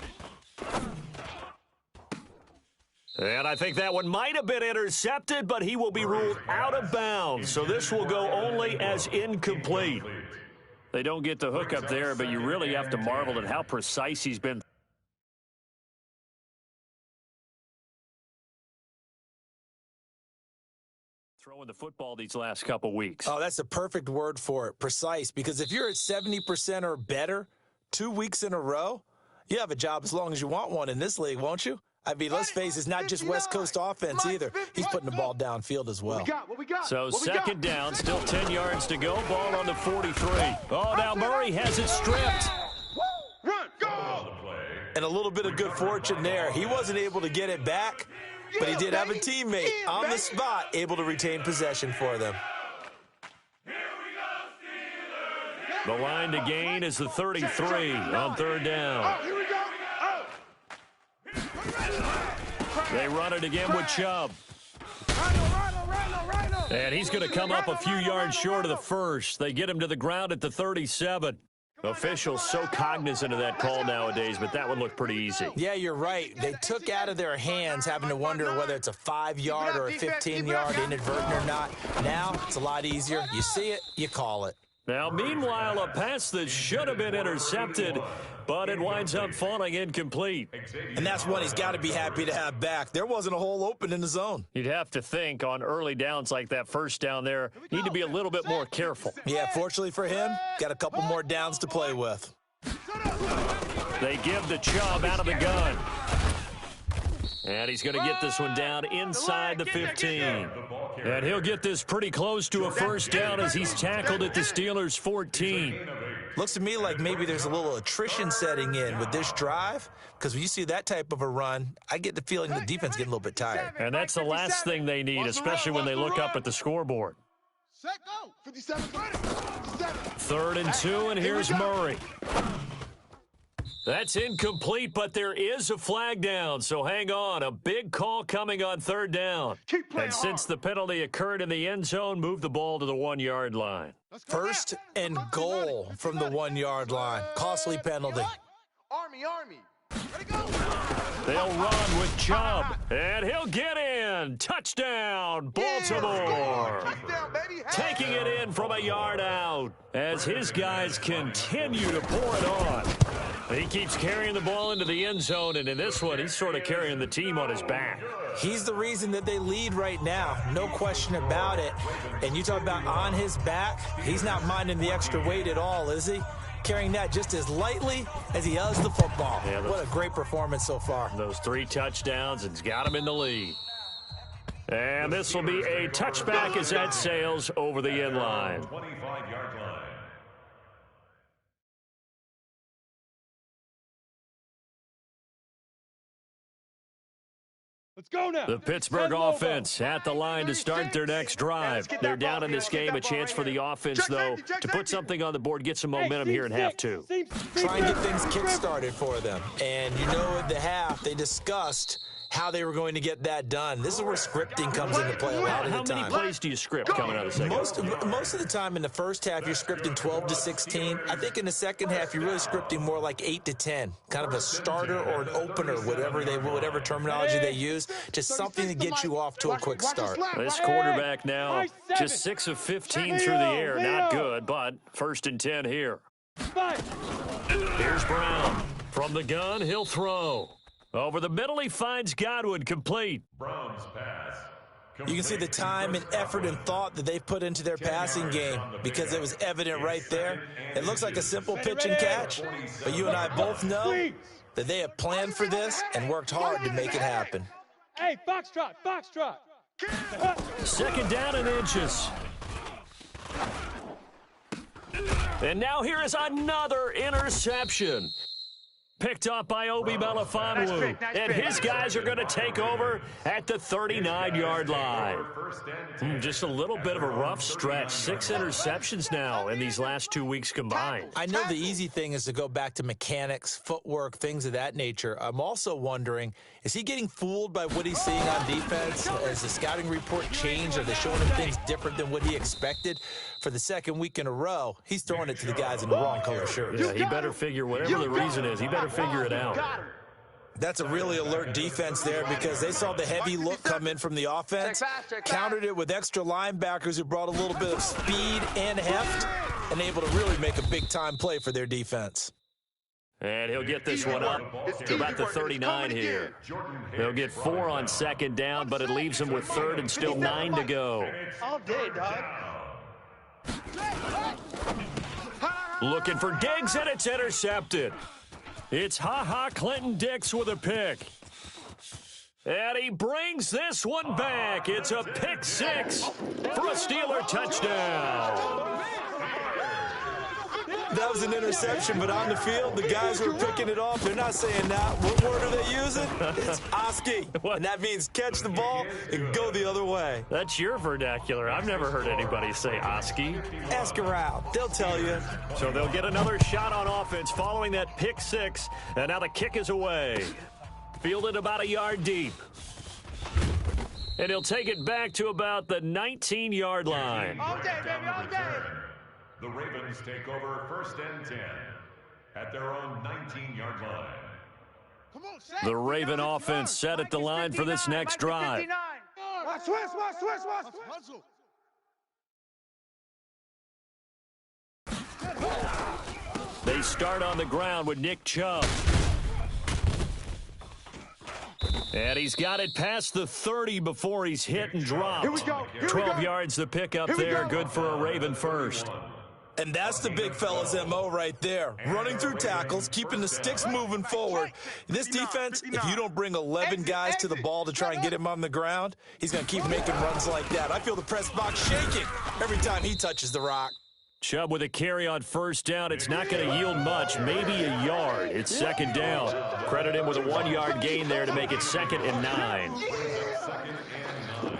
And I think that one might have been intercepted, but he will be ruled out of bounds. So this will go only as incomplete. They don't get the hook up there, but you really have to marvel at how precise he's been. Throwing the football these last couple weeks. Oh, that's a perfect word for it, precise. Because if you're at 70% or better 2 weeks in a row, you have a job as long as you want one in this league, won't you? I mean, let's face it, it's not just West Coast offense either. He's putting the ball downfield as well. So 2nd down, still 10 yards to go. Ball on the 43. Oh, now Murray has it stripped. Run, go! And a little bit of good fortune there. He wasn't able to get it back, but he did have a teammate on the spot able to retain possession for them. The line to gain is the 33 on 3rd down. Here we go. They run it again with Chubb. And he's going to come up a few yards short of the 1st. They get him to the ground at the 37. Officials so cognizant of that call nowadays, but that one looked pretty easy. Yeah, you're right. They took out of their hands having to wonder whether it's a 5-yard or a 15-yard inadvertent or not. Now it's a lot easier. You see it, you call it. Now, meanwhile, a pass that should have been intercepted, but it winds up falling incomplete. And that's one he's got to be happy to have back. There wasn't a hole open in the zone. You'd have to think on early downs like that 1st down there, need to be a little bit more careful. Yeah, fortunately for him, got a couple more downs to play with. They give the Chubb out of the gun. And he's going to get this one down inside the 15. And he'll get this pretty close to a 1st down as he's tackled at the Steelers' 14. Looks to me like maybe there's a little attrition setting in with this drive, because when you see that type of a run, I get the feeling the defense getting a little bit tired. And that's the last thing they need, especially when they look up at the scoreboard. Set, go. 57, 3rd and 2, and here's Murray. That's incomplete, but there is a flag down, so hang on. A big call coming on 3rd down. And since the penalty occurred in the end zone, move the ball to the 1-yard line. 1st and goal from the 1-yard line. Costly penalty. Army. Ready, go. They'll run with Chubb, and he'll get in. Touchdown, Baltimore. Touchdown, baby. Taking it in from a yard out as his guys continue to pour it on. He keeps carrying the ball into the end zone, and in this one, he's sort of carrying the team on his back. He's the reason that they lead right now, no question about it. And you talk about on his back, he's not minding the extra weight at all, is he? Carrying that just as lightly as he does the football. Yeah, what a great performance so far. Those 3 touchdowns, it's got him in the lead. And this will be a touchback as that sails over the end line. 25-yard line. Let's go now. The Pittsburgh offense at the line to start their next drive. They're down in this game. A chance for the offense, though, to put something on the board, get some momentum here in half 2. Try and get things kick-started for them. And you know at the half, they discussed how they were going to get that done. This is where scripting comes into play a lot of the time. How many plays do you script coming out of the second? Most of the time in the first half, you're scripting 12 to 16. I think in the second half, you're really scripting more like 8 to 10. Kind of a starter or an opener, whatever terminology they use. Just something to get you off to a quick start. This quarterback now, just 6 of 15 through the air. Not good, but 1st and 10 here. Here's Brown. From the gun, he'll throw. Over the middle, he finds Godwin, complete. Brown's pass. You can see the time and effort and thought that they've put into their passing game because it was evident right there. It looks like a simple pitch and catch, but you and I both know that they have planned for this and worked hard to make it happen. Hey, foxtrot. Second down and inches. And now here is another interception. Picked up by Obi Melifonwu. And his guys are going to take over at the 39-yard line. Just a little bit of a rough stretch. 6 interceptions now in these last 2 weeks combined. I know the easy thing is to go back to mechanics, footwork, things of that nature. I'm also wondering, is he getting fooled by what he's seeing on defense? Has the scouting report changed? Are they showing him things different than what he expected? For the second week in a row, he's throwing it to the guys in the wrong color shirts. Yeah, he better figure whatever the reason is. He better figure it out. That's a really alert defense there because they saw the heavy look come in from the offense, countered it with extra linebackers who brought a little bit of speed and heft, and able to really make a big-time play for their defense. And he'll get this one up to about the 39 here. They'll get 4 on second down, but it leaves them with third and still 9 to go. All day, dog. Looking for Diggs, and it's intercepted. It's Ha-Ha Clinton Dix with a pick. And he brings this one back. It's a pick 6 for a Steeler touchdown. That was an interception, but on the field, the guys who are picking it off, they're not saying that. What word are they using? It's Oski. And that means catch the ball and go the other way. That's your vernacular. I've never heard anybody say Oski. Ask around. They'll tell you. So they'll get another shot on offense following that pick 6. And now the kick is away. Fielded about a yard deep. And he'll take it back to about the 19-yard line. All day, baby, all day. The Ravens take over 1st and 10 at their own 19-yard line. The Raven offense set at the line for this next drive. Watch, watch. They start on the ground with Nick Chubb. And he's got it past the 30 before he's hit and dropped. 12 yards the pickup there, good for a Raven first. And that's the big fella's MO right there. Running through tackles, keeping the sticks moving forward. This defense, if you don't bring 11 guys to the ball to try and get him on the ground, he's going to keep making runs like that. I feel the press box shaking every time he touches the rock. Chubb with a carry on first down. It's not going to yield much, maybe a yard. It's second down. Credit him with a 1-yard gain there to make it 2nd and 9. Second and 9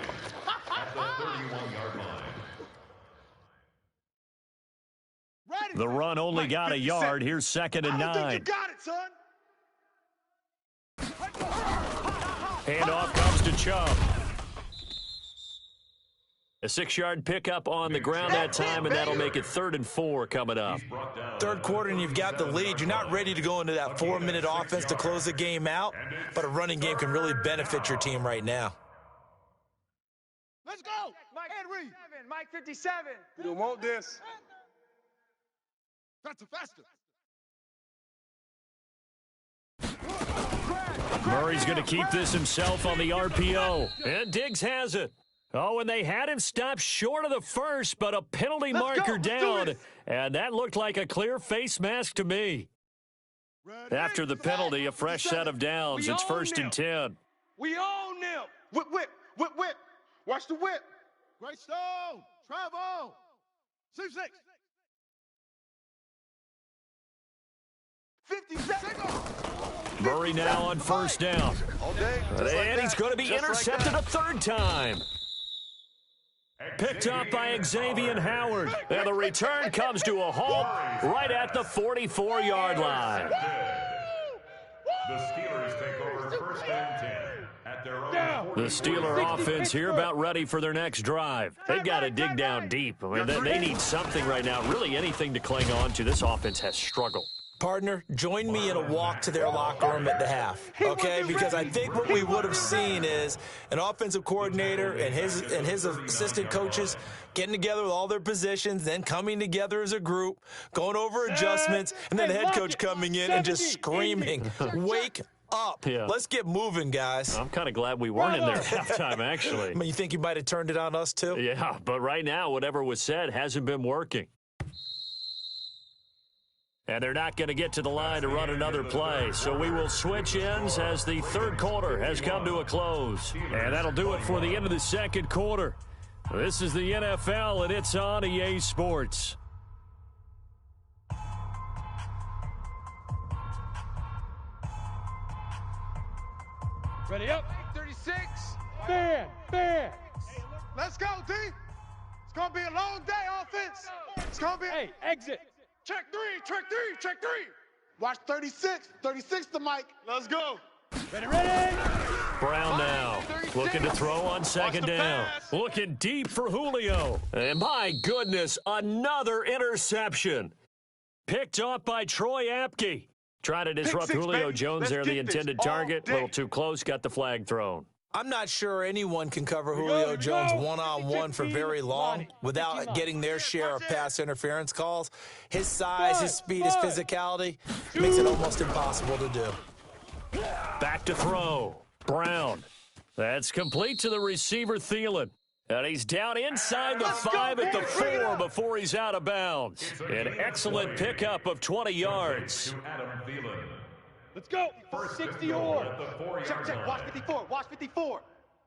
at the 31-yard line. The run only got a yard. Here's 2nd and 9. You got it, son. Handoff comes to Chubb. A 6-yard pickup on the ground that time, and that'll make it 3rd and 4 coming up. Third quarter, and you've got the lead. You're not ready to go into that 4-minute offense to close the game out, but a running game can really benefit your team right now. Let's go. Mike 57. Mike 57. You don't want this. Faster. Murray's going to keep this himself on the RPO, and Diggs has it. Oh, and they had him stop short of the first, but a penalty marker down, and that looked like a clear face mask to me. After the penalty, a fresh set of downs. It's 1st and 10. We own them. Whip. Watch the whip. Great stone. Travel. 6. 57. Murray now on first down. And he's going to be intercepted a 3rd time. Picked up by Xavier Howard. And the return comes to a halt right at the 44-yard line. The Steelers take over 1st and 10 at their own. The Steeler offense here about ready for their next drive. They've got to dig down deep. I mean, they need something right now, really anything to cling on to. This offense has struggled. Partner, join me in a walk to their locker room at the half, okay? Because I think what we would have seen is an offensive coordinator and his assistant coaches getting together with all their positions, then coming together as a group, going over adjustments, and then the head coach coming in and just screaming, wake up. Yeah. Let's get moving, guys. I'm kind of glad we weren't in there at halftime, actually. I mean, you think you might have turned it on us, too? Yeah, but right now, whatever was said hasn't been working. And they're not going to get to the line to run another play. So we will switch ends as the third quarter has come to a close. And that'll do it for the end of the second quarter. This is the NFL, and it's on EA Sports. Ready up. 36. Fan. Let's go, D. It's going to be a long day, offense. It's going to be. Hey, exit. Check three. Watch 36. 36 to Mike. Let's go. Ready. Brown now, looking to throw on second down. Looking deep for Julio. And my goodness, another interception. Picked off by Troy Apke. Trying to disrupt Pick six, Julio baby. Jones Let's there, the get this intended all target. A day. little too close, got the flag thrown. I'm not sure anyone can cover Julio Jones one-on-one for very long without getting their share of pass interference calls. His size, his speed, his physicality makes it almost impossible to do. Back to throw. Brown. That's complete to the receiver, Thielen. And he's down inside the 5 at the 4 before he's out of bounds. An excellent pickup of 20 yards. Let's go. 60 or. Check. Watch 54.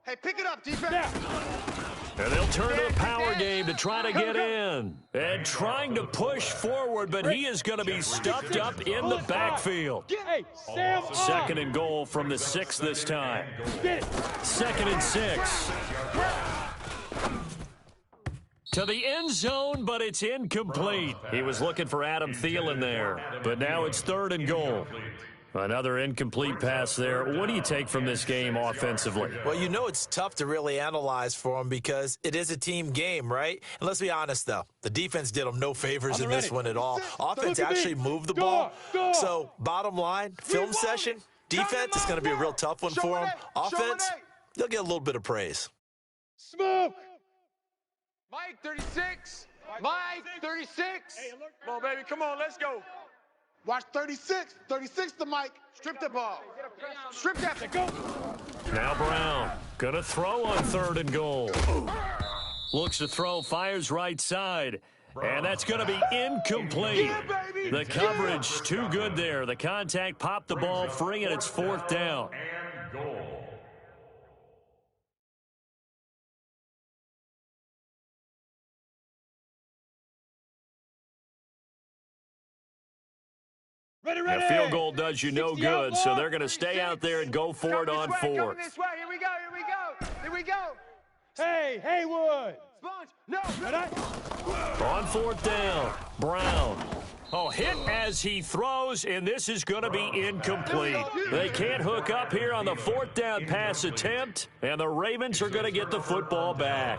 Hey, pick it up, defense. And they'll turn to the power game to try to get in. And trying to push forward, but he is going to be stuffed up in the backfield. Hey, Sam. Second and goal from the 6 this time. Second and 6. To the end zone, but it's incomplete. He was looking for Adam Thielen there, but now it's third and goal. Another incomplete pass there. What do you take from this game offensively? Well, you know it's tough to really analyze for him because it is a team game, right? And let's be honest, though. The defense did them no favors in this one at all. Offense actually moved the ball. So, bottom line, film session, defense is going to be a real tough one for them. Offense, they'll get a little bit of praise. Smoke. Mike, 36. Mike, 36. Come on, baby. Come on, let's go. Watch 36. 36 to Mike. Strip the ball. Strip that. Go. Now Brown. Gonna throw on third and goal. Looks to throw, fires right side. And that's going to be incomplete. The coverage too good there. The contact popped the ball free, and it's fourth down. And goal. Ready. The field goal does you no good, so they're going to stay out there and go for it on fourth. Coming this way. Here we go. Hey, Haywood. Sponge. No. On fourth down, Brown. Oh, hit as he throws, and this is going to be incomplete. They can't hook up here on the fourth down pass attempt, and the Ravens are going to get the football back.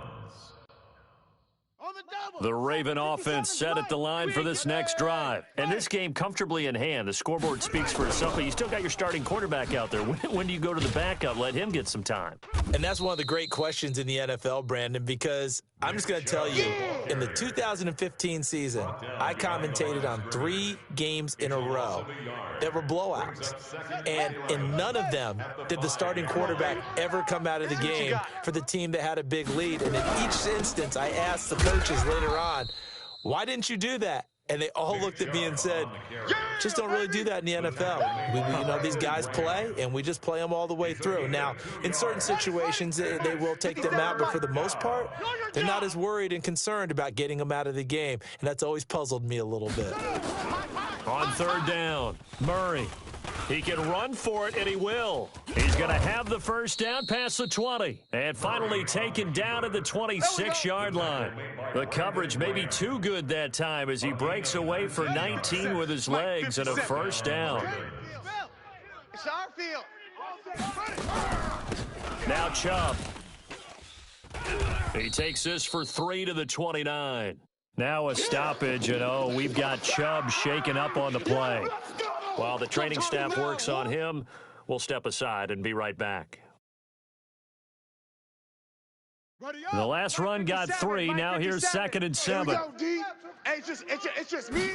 The Raven offense set at the line for this next drive. And this game comfortably in hand. The scoreboard speaks for itself, but you still got your starting quarterback out there. When do you go to the backup? Let him get some time. And that's one of the great questions in the NFL, Brandon, because I'm just going to tell you, in the 2015 season, I commentated on 3 games in a row that were blowouts. And in none of them did the starting quarterback ever come out of the game for the team that had a big lead. And in each instance, I asked the coaches later on, why didn't you do that? And they all looked at me and said, just don't really do that in the NFL. These guys play, and we just play them all the way through. Now, in certain situations, they will take them out, but for the most part, they're not as worried and concerned about getting them out of the game, and that's always puzzled me a little bit. On third down, Murray. He can run for it, and he will. He's going to have the first down past the 20. And finally taken down at the 26-yard line. The coverage may be too good that time as he breaks away for 19 with his legs and a first down. It's our field. Now Chubb. He takes this for 3 to the 29. Now a stoppage, and we've got Chubb shaken up on the play. While the training staff works on him, we'll step aside and be right back. The last run got 3. Now here's second and 7. It's just me.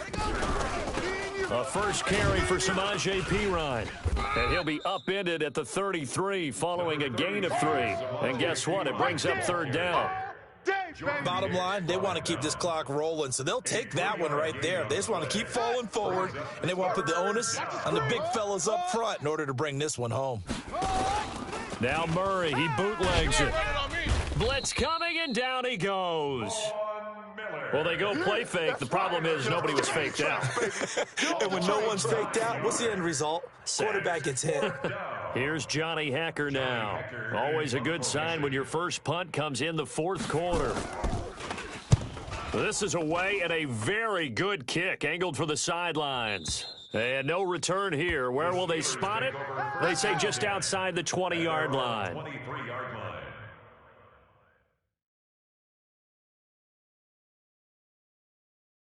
A first carry for Samaje Perine. And he'll be upended at the 33 following a gain of 3. And guess what? It brings up third down. Dave, Bottom line, they want to keep this clock rolling, so they'll take that one right there. They just want to keep falling forward, and they want to put the onus on the big fellas up front in order to bring this one home. Now Murray, he bootlegs it. Blitz coming, and down he goes. Well, they go play fake. The problem is nobody was faked out. And when no one's faked out, what's the end result? Quarterback gets hit. Here's Johnny Hacker now. Always a good sign when your first punt comes in the fourth quarter. This is away and a very good kick, angled for the sidelines. And no return here. Where will they spot it? They say just outside the 20-yard line. 23-yard line.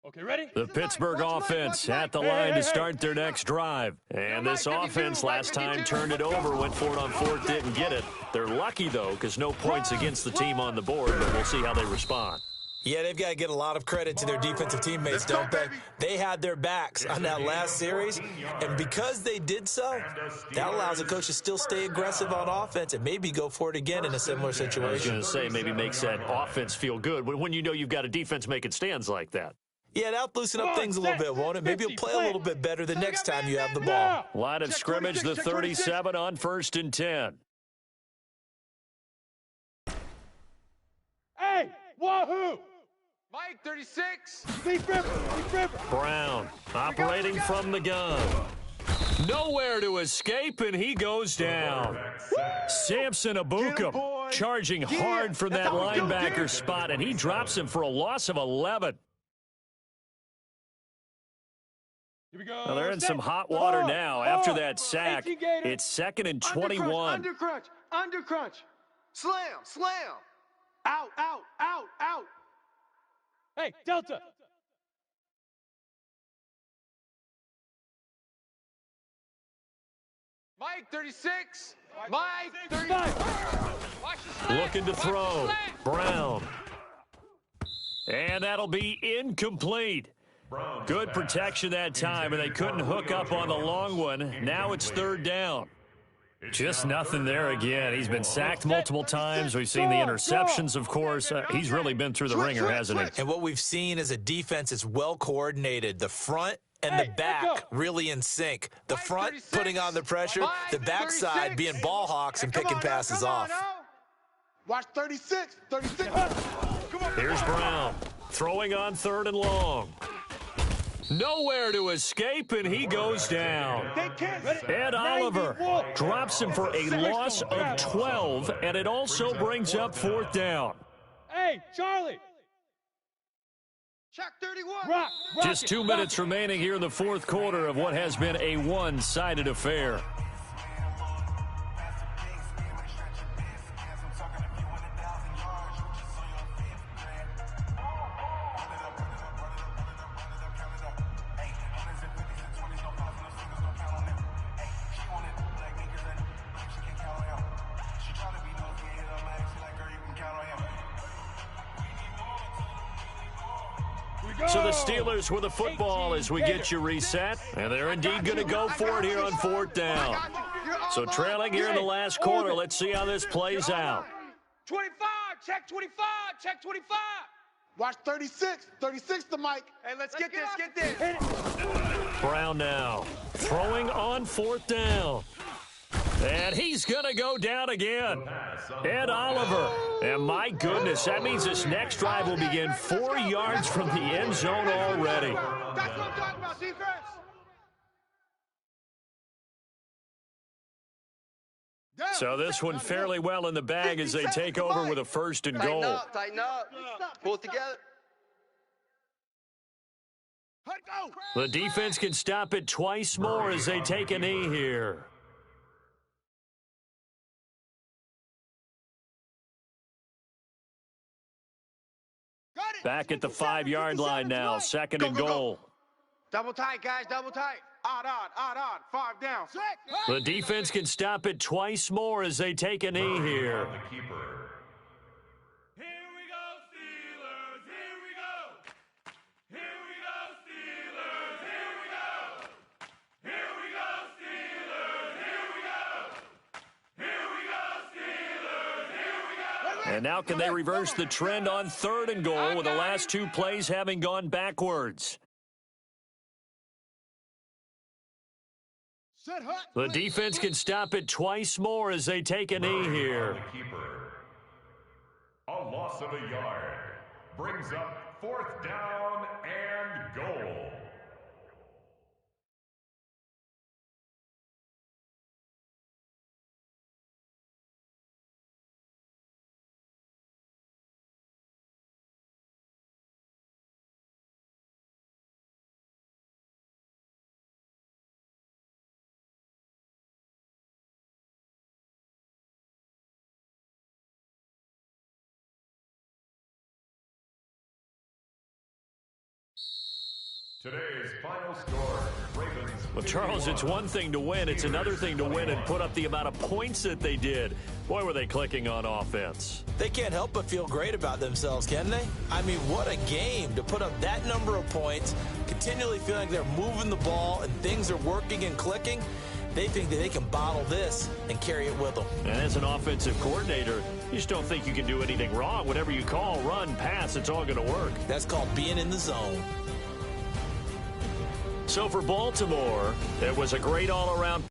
Okay, ready? The Pittsburgh offense at the line to start their next drive. And this offense last time turned it over, went for it on fourth, didn't get it. They're lucky, though, because no points against the team on the board, but we'll see how they respond. Yeah, they've got to get a lot of credit to their defensive teammates, don't they? They had their backs on that last series, and because they did so, that allows the coach to still stay aggressive on offense and maybe go for it again in a similar situation. I was going to say maybe makes that offense feel good when you know you've got a defense making stands like that. Yeah, that'll loosen up things a little bit, won't it? Maybe you'll play a little bit better the next time you have the ball. Line of scrimmage, the 37 on 1st and 10. Hey, wahoo! Mike, 36. Deep river, deep river. Brown operating from the gun. Nowhere to escape, and he goes down. Samson Abuka charging hard from that linebacker spot, and he drops him for a loss of 11. Here we go. Well, they're in some hot water now. After that sack, it's 2nd and 21. Under crunch. Slam. Out. Hey, Delta. Mike, 36. Mike, 35. Looking to throw. Brown. And that'll be incomplete. Good protection that time, and they couldn't hook up on the long one. Now it's 3rd down. Just nothing there again. He's been sacked multiple times. We've seen the interceptions, of course. He's really been through the ringer, hasn't he? And what we've seen is a defense that's well coordinated. The front and the back really in sync. The front putting on the pressure, the backside being ball hawks and picking passes off. Watch 36. Here's Brown throwing on 3rd and long. Nowhere to escape, and he goes down. Ed Oliver drops him for a loss of 12, and it also brings up 4th down. Hey, Charlie. Check 31. Rock Just 2 minutes remaining here in the fourth quarter of what has been a one-sided affair. So the Steelers with the football as we get you reset. And they're indeed going to go for it here on 4th down. So trailing here in the last quarter. Let's see how this plays out. 25. Check 25. Check 25. Watch 36. 36 to Mike. Hey, let's get this. Brown now throwing on 4th down. And he's going to go down again. Ed Oliver. And my goodness, that means this next drive will begin 4 yards from the end zone already. That's what I'm talking about, defense. So this one fairly well in the bag as they take over with a 1st and goal. Tighten up. Pull it together. The defense can stop it twice more as they take a knee here. Back at the 5-yard line now, 2nd and goal. Double tight, guys, double tight. Odd. 5 down. The defense can stop it twice more as they take a knee here. And now can they reverse the trend on 3rd and goal with the last 2 plays having gone backwards? The defense can stop it twice more as they take a knee here. A loss of a yard brings up 4th down and goal. Today's final score, Ravens. Well, Charles, it's one thing to win. It's another thing to win and put up the amount of points that they did. Boy, were they clicking on offense. They can't help but feel great about themselves, can they? I mean, what a game to put up that number of points, continually feeling they're moving the ball and things are working and clicking. They think that they can bottle this and carry it with them. And as an offensive coordinator, you just don't think you can do anything wrong. Whatever you call, run, pass, it's all going to work. That's called being in the zone. So for Baltimore, it was a great all-around